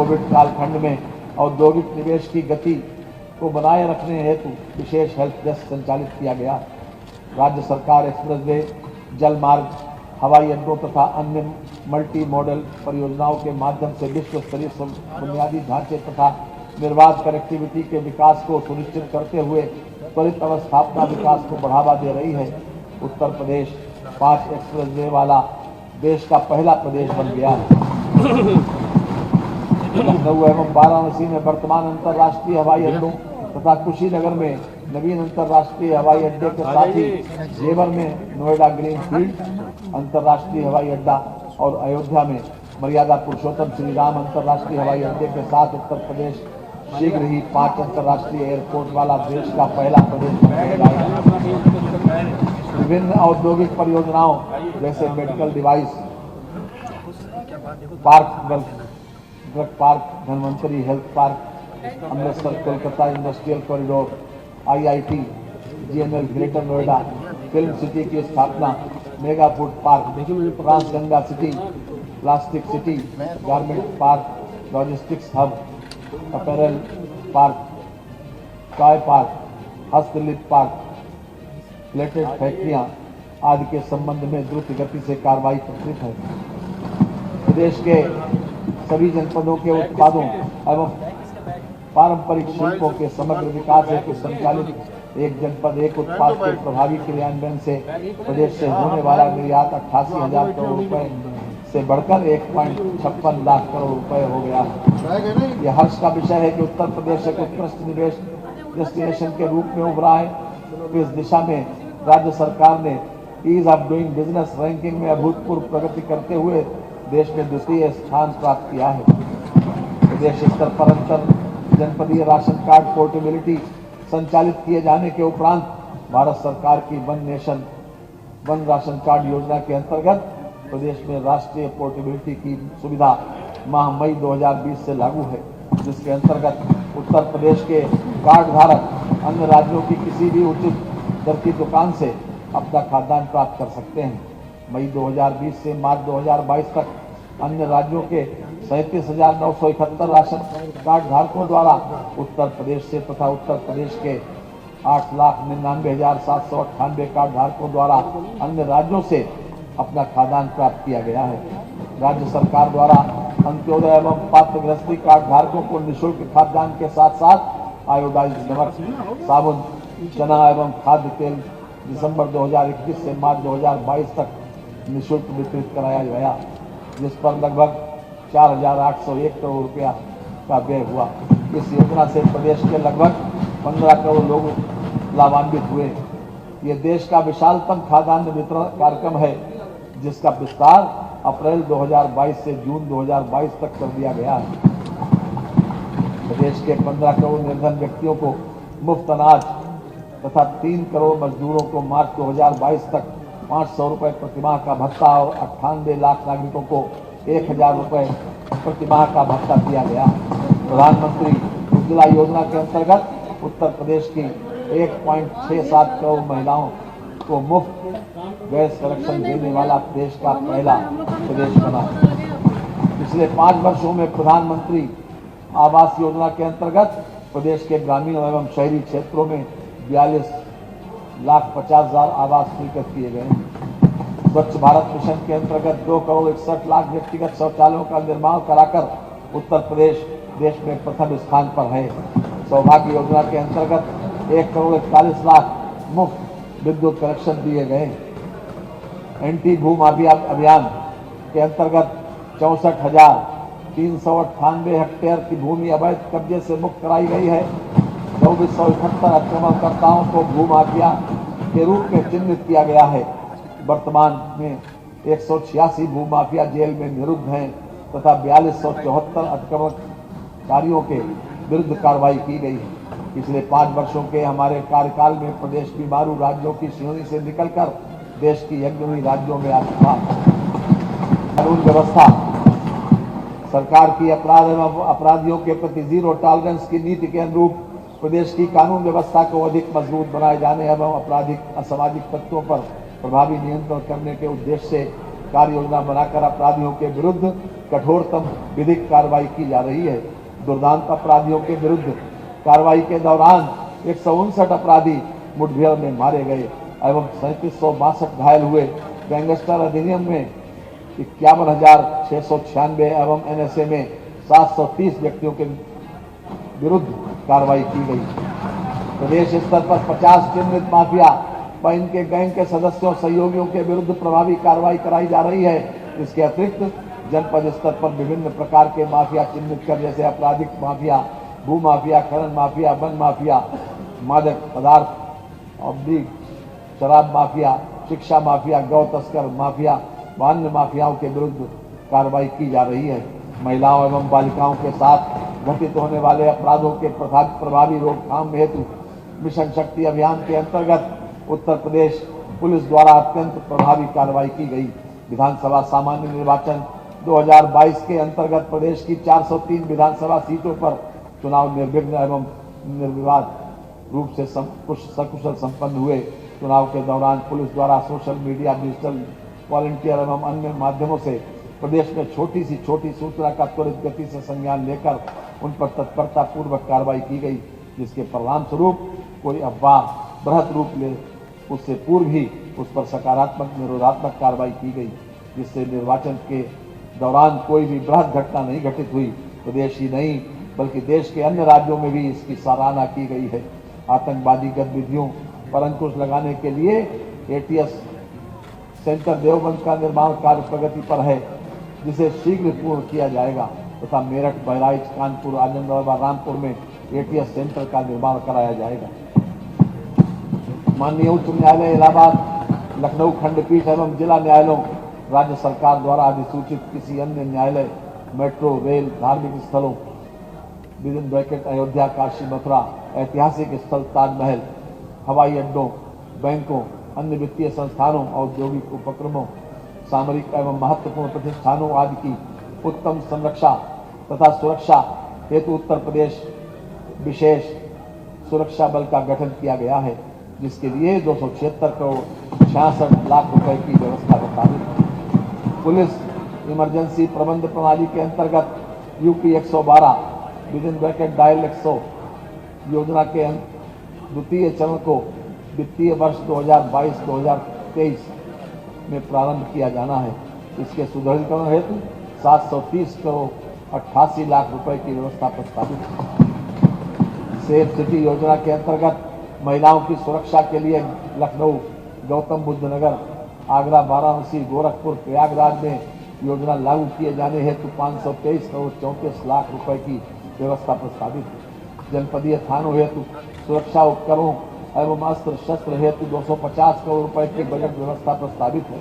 Covid कालखंड में औद्योगिक निवेश की गति को बनाए रखने हेतु विशेष हेल्प डेस्क संचालित किया गया। राज्य सरकार एक्सप्रेसवे, जल मार्ग, हवाई अड्डों तथा अन्य मल्टी मॉडल परियोजनाओं के माध्यम से विश्व स्तरीय बुनियादी ढांचे तथा निर्बाध कनेक्टिविटी के विकास को सुनिश्चित करते हुए त्वरित अवस्थापना विकास को बढ़ावा दे रही है। उत्तर प्रदेश 5 एक्सप्रेसवे वाला देश का पहला प्रदेश बन गया है। लखनऊ एवं वाराणसी में वर्तमान अंतर्राष्ट्रीय हवाई अड्डों तथा कुशीनगर में नवीन अंतर्राष्ट्रीय हवाई अड्डे के साथ ही जेवर में नोएडा ग्रीन फील्ड अंतर्राष्ट्रीय हवाई अड्डा और अयोध्या में मर्यादा पुरुषोत्तम श्री राम अंतर्राष्ट्रीय हवाई अड्डे के साथ उत्तर प्रदेश शीघ्र ही 5 अंतर्राष्ट्रीय एयरपोर्ट वाला देश का पहला प्रदेश बन जाएगा। विभिन्न औद्योगिक परियोजनाओं जैसे medical device park, drug park, Dhanvantari health park, Amritsar Kolkata industrial corridor, IIT, GNL greater Noida, film city की स्थापना, mega food park, Trans Ganga city, plastic city, garment park, logistics hub, apparel park, toy park, हस्तशिल्प पार्क, प्लेटेड फैक्ट्रियां आदि के संबंध में द्रुत गति से कार्रवाई प्रचलित है। प्रदेश के सभी जनपदों के उत्पादों एवं पारंपरिक शिल्पों के समग्र विकास हेतु संचालित एक जनपद एक उत्पाद के प्रभावी क्रियान्वयन से प्रदेश से होने वाला निर्यात 88,000 करोड़ रुपए से बढ़कर 1.56 लाख करोड़ रुपए हो गया है। यह हर्ष का विषय है कि उत्तर प्रदेश एक उत्कृष्ट निवेश डेस्टिनेशन के रूप में उभरा है। इस दिशा में राज्य सरकार ने ease of doing business ranking में अभूतपूर्व प्रगति करते हुए देश में द्वितीय स्थान प्राप्त किया है। प्रदेश स्तर पर अंतर जनपदीय राशन कार्ड पोर्टेबिलिटी संचालित किए जाने के उपरांत भारत सरकार की one nation one ration card योजना के अंतर्गत प्रदेश में राष्ट्रीय पोर्टेबिलिटी की सुविधा माह मई 2020 से लागू है, जिसके अंतर्गत उत्तर प्रदेश के कार्ड धारक अन्य राज्यों की किसी भी उचित दर की दुकान से अपना खाद्यान्न प्राप्त कर सकते हैं। मई 2020 से मार्च 2022 तक अन्य राज्यों के 37,971 राशन कार्ड धारकों द्वारा उत्तर प्रदेश से तथा उत्तर प्रदेश के 8,99,798 कार्ड धारकों द्वारा अन्य राज्यों से अपना खाद्यान्न प्राप्त किया गया है। राज्य सरकार द्वारा अंत्योदय एवं पात्र गृहस्थी कार्ड धारकों को निःशुल्क खाद्यान्न के साथ साथ आयोडाइज नमक, साबुन, चना एवं खाद्य तेल दिसंबर 2021 से मार्च 2022 तक निःशुल्क वितरित कराया गया, जिस पर लगभग 4,801 करोड़ रुपया का व्यय हुआ। इस योजना से प्रदेश के लगभग 15 करोड़ लोग लाभान्वित हुए। ये देश का विशालतम खाद्यान्न वितरण कार्यक्रम है, जिसका विस्तार अप्रैल 2022 से जून 2022 तक कर दिया गया है। प्रदेश के 15 करोड़ निर्धन व्यक्तियों को मुफ्त अनाज तथा 3 करोड़ मजदूरों को मार्च 2022 तक 500 रुपये प्रतिमाह का भत्ता और 98 लाख नागरिकों को 1,000 रुपये प्रतिमाह का भत्ता दिया गया। प्रधानमंत्री उज्ज्वला योजना के अंतर्गत उत्तर प्रदेश की 1.67 करोड़ महिलाओं को मुफ्त गैस कनेक्शन देने वाला देश का पहला प्रदेश बना। पिछले 5 वर्षों में प्रधानमंत्री आवास योजना के अंतर्गत प्रदेश के ग्रामीण एवं शहरी क्षेत्रों में 42,50,000 आवास स्वीकृत किए गए हैं। स्वच्छ भारत मिशन के अंतर्गत 2 करोड़ 61 लाख व्यक्तिगत शौचालयों का निर्माण कराकर उत्तर प्रदेश देश में प्रथम स्थान पर है। सौभाग्य योजना के अंतर्गत 1 करोड़ 41 लाख मुफ्त विद्युत कनेक्शन दिए गए। एंटी भू माफिया अभियान के अंतर्गत 64,398 हेक्टेयर की भूमि अवैध कब्जे से मुक्त कराई गई है। 2471 आक्रमणकर्ताओं को भू माफिया के रूप में चिन्हित किया गया है। वर्तमान में 186 भू माफिया जेल में निरुद्ध हैं तथा 4274 आक्रमणकारियों के विरुद्ध कार्रवाई की गई है। पिछले 5 वर्षों के हमारे कार्यकाल में प्रदेश बीमारू राज्यों की श्रेणी से निकलकर देश की अग्रणी राज्यों में आ चुका। कानून व्यवस्था सरकार की अपराध एवं अपराधियों के प्रति जीरो टॉलरेंस की नीति के अनुरूप प्रदेश की कानून व्यवस्था को अधिक मजबूत बनाए जाने एवं आपराधिक असामाजिक तत्वों पर प्रभावी नियंत्रण करने के उद्देश्य से कार्य योजना बनाकर अपराधियों के विरुद्ध कठोरतम विधिक कार्रवाई की जा रही है। दुर्दांत अपराधियों के विरुद्ध कार्रवाई के दौरान 159 अपराधी मुठभेड़ में मारे गए एवं 3762 घायल हुए। गैंगस्टर अधिनियम में 51,696 एवं NSA में 730 व्यक्तियों के विरुद्ध कार्रवाई की गई। प्रदेश स्तर पर 50 चिन्हित माफिया व इनके गैंग के सदस्यों सहयोगियों के विरुद्ध प्रभावी कार्रवाई कराई जा रही है। इसके अतिरिक्त जनपद स्तर पर विभिन्न प्रकार के माफिया चिन्हित कर, जैसे आपराधिक माफिया, भू माफिया, खनन माफिया, वन माफिया, मादक पदार्थ औद्योगिक शराब माफिया, शिक्षा माफिया, गौ तस्कर माफिया व अन्य माफियाओं के विरुद्ध कार्रवाई की जा रही है। महिलाओं एवं बालिकाओं के साथ घटित होने वाले अपराधों के प्रभावी रोकथाम हेतु मिशन शक्ति अभियान के अंतर्गत उत्तर प्रदेश पुलिस द्वारा अत्यंत प्रभावी कार्रवाई की गई। विधानसभा सामान्य निर्वाचन 2022 के अंतर्गत प्रदेश की 403 विधानसभा सीटों पर चुनाव निर्विघ्न एवं निर्विवाद रूप से सकुशल संपन्न हुए। चुनाव के दौरान पुलिस द्वारा सोशल मीडिया, डिजिटल वॉलंटियर एवं अन्य माध्यमों से प्रदेश में छोटी सूचना का त्वरित गति से संज्ञान लेकर उन पर तत्परता पूर्वक कार्रवाई की गई, जिसके परिणाम स्वरूप कोई अफवाह बृहत रूप ले उससे पूर्व ही उस पर सकारात्मक निरोधात्मक कार्रवाई की गई, जिससे निर्वाचन के दौरान कोई भी बृहत घटना नहीं घटित हुई। प्रदेश ही नहीं बल्कि देश के अन्य राज्यों में भी इसकी सराहना की गई है। आतंकवादी गतिविधियों पर अंकुश लगाने के लिए ATS सेंटर देवबंद का निर्माण कार्य प्रगति पर है, जिसे शीघ्र पूर्ण किया जाएगा तथा मेरठ, बहराइच, कानपुर, आजमगढ़ व रामपुर में ATS सेंटर का निर्माण कराया जाएगा। माननीय उच्च न्यायालय इलाहाबाद, लखनऊ खंडपीठ एवं जिला न्यायालयों, राज्य सरकार द्वारा अधिसूचित किसी अन्य न्यायालय, मेट्रो, रेल, धार्मिक स्थलों विदिन ब्रैकेट अयोध्या, काशी, मथुरा, ऐतिहासिक स्थल ताजमहल, हवाई अड्डों, बैंकों, अन्य वित्तीय संस्थानों, औद्योगिक उपक्रमों, सामरिक एवं महत्वपूर्ण प्रतिष्ठानों आदि की उत्तम संरक्षा तथा सुरक्षा हेतु उत्तर प्रदेश विशेष सुरक्षा बल का गठन किया गया है, जिसके लिए 276 करोड़ 66 लाख रुपए की व्यवस्था प्रस्तावित। पुलिस इमरजेंसी प्रबंध प्रणाली के अंतर्गत UP 112 विदिन ब्रैकेट डायल 100 योजना के द्वितीय चरण को वित्तीय वर्ष 2022-2023 में प्रारंभ किया जाना है। इसके सुदृढ़ीकरण हेतु 730 करोड़ 88 लाख रुपए की व्यवस्था प्रस्तावित। सेफ सिटी योजना के अंतर्गत महिलाओं की सुरक्षा के लिए लखनऊ, गौतम बुद्ध नगर, आगरा, वाराणसी, गोरखपुर, प्रयागराज में योजना लागू किए जाने हेतु 523 करोड़ 34 लाख रुपए की व्यवस्था प्रस्तावित है। जनपदीय थानों हेतु सुरक्षा उपकरणों एवं अस्त्र शस्त्र हेतु 250 करोड़ रुपए की बजट व्यवस्था प्रस्तावित है।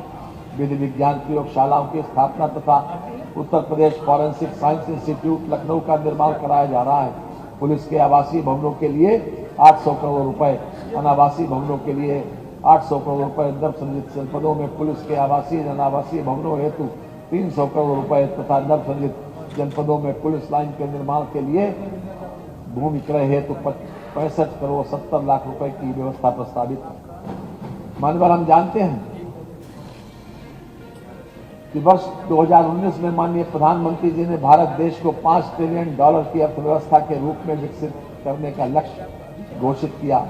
विधि विज्ञान प्रयोगशालाओं की स्थापना तथा Uttar Pradesh forensic science institute Lucknow का निर्माण कराया जा रहा है। पुलिस के आवासीय भवनों के लिए 800 करोड़ रुपए, अनावासीय भवनों के लिए 800 करोड़ रुपए, नवसृजित जनपदों में पुलिस के आवासीय अनावासीय भवनों हेतु 300 करोड़ रुपए तथा नवसृजित जनपदों में पुलिस लाइन के निर्माण के लिए भूमि क्रय हेतु 65 करोड़ 70 लाख रुपए की व्यवस्था प्रस्तावित है। माननीय हम जानते हैं कि वर्ष 2019 में माननीय प्रधानमंत्री जी ने भारत देश को $5 ट्रिलियन की अर्थव्यवस्था के रूप में विकसित करने का लक्ष्य घोषित किया।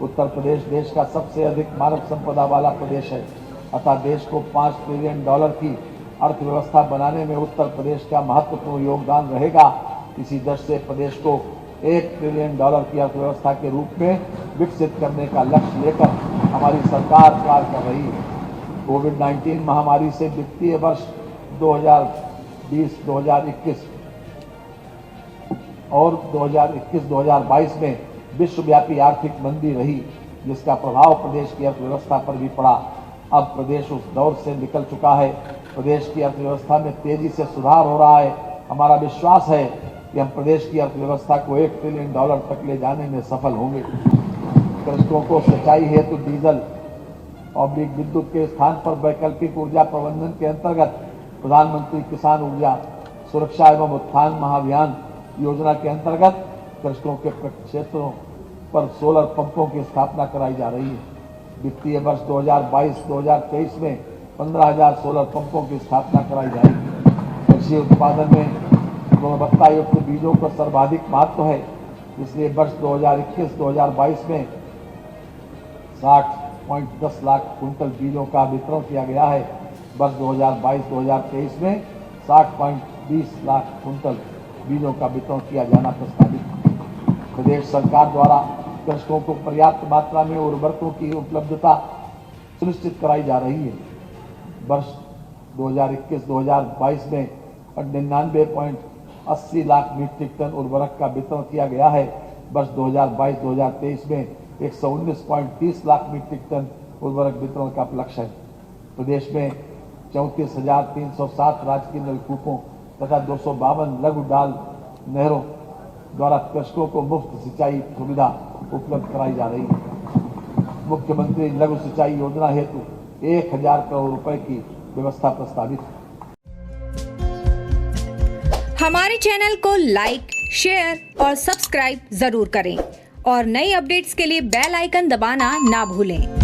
उत्तर प्रदेश देश का सबसे अधिक मानव संपदा वाला प्रदेश है, अतः देश को $5 ट्रिलियन की अर्थव्यवस्था बनाने में उत्तर प्रदेश का महत्वपूर्ण योगदान रहेगा। इसी दृष्टि से प्रदेश को $1 ट्रिलियन की अर्थव्यवस्था के रूप में विकसित करने का लक्ष्य लेकर हमारी सरकार कार्य कर रही है। कोविड-19 महामारी से वित्तीय वर्ष 2020-2021 और 2021-2022 में विश्वव्यापी आर्थिक मंदी रही, जिसका प्रभाव प्रदेश की अर्थव्यवस्था पर भी पड़ा। अब प्रदेश उस दौर से निकल चुका है। प्रदेश की अर्थव्यवस्था में तेजी से सुधार हो रहा है। हमारा विश्वास है कि हम प्रदेश की अर्थव्यवस्था को $1 ट्रिलियन तक ले जाने में सफल होंगे। कृषकों को सिंचाई हेतु डीजल और विद्युत के स्थान पर वैकल्पिक ऊर्जा प्रबंधन के अंतर्गत प्रधानमंत्री किसान ऊर्जा सुरक्षा एवं उत्थान महाअभियान योजना के अंतर्गत कृषकों के क्षेत्रों पर सोलर पंपों की स्थापना कराई जा रही है। वित्तीय वर्ष 2022-2023 में 15,000 सोलर पंपों की स्थापना कराई जाएगी। कृषि उत्पादन में गुणवत्ता युक्त बीजों का सर्वाधिक महत्व है, इसलिए वर्ष 2021-2022 में 60.10 लाख कुंटल बीजों का वितरण किया गया है। वर्ष 2022-2023 में 60.20 लाख कुंटल बीजों का वितरण किया जाना प्रस्तावित है। प्रदेश सरकार द्वारा कृषकों को पर्याप्त मात्रा में उर्वरकों की उपलब्धता सुनिश्चित कराई जा रही है। वर्ष 2021-2022 में 99.80 लाख मीट्रिक टन उर्वरक का वितरण किया गया है। वर्ष 2022-2023 में 119.30 लाख मीट्रिक टन उर्वरक वितरण का लक्ष्य है। प्रदेश में 34,307 राजकीय नलकूपों तथा 252 लघु डाल नहरों द्वारा कृषकों को मुफ्त सिंचाई सुविधा उपलब्ध कराई जा रही है। मुख्यमंत्री लघु सिंचाई योजना हेतु 1,000 करोड़ रुपए की व्यवस्था प्रस्तावित है। हमारे चैनल को लाइक, शेयर और सब्सक्राइब जरूर करें और नई अपडेट्स के लिए बेल आइकन दबाना ना भूलें।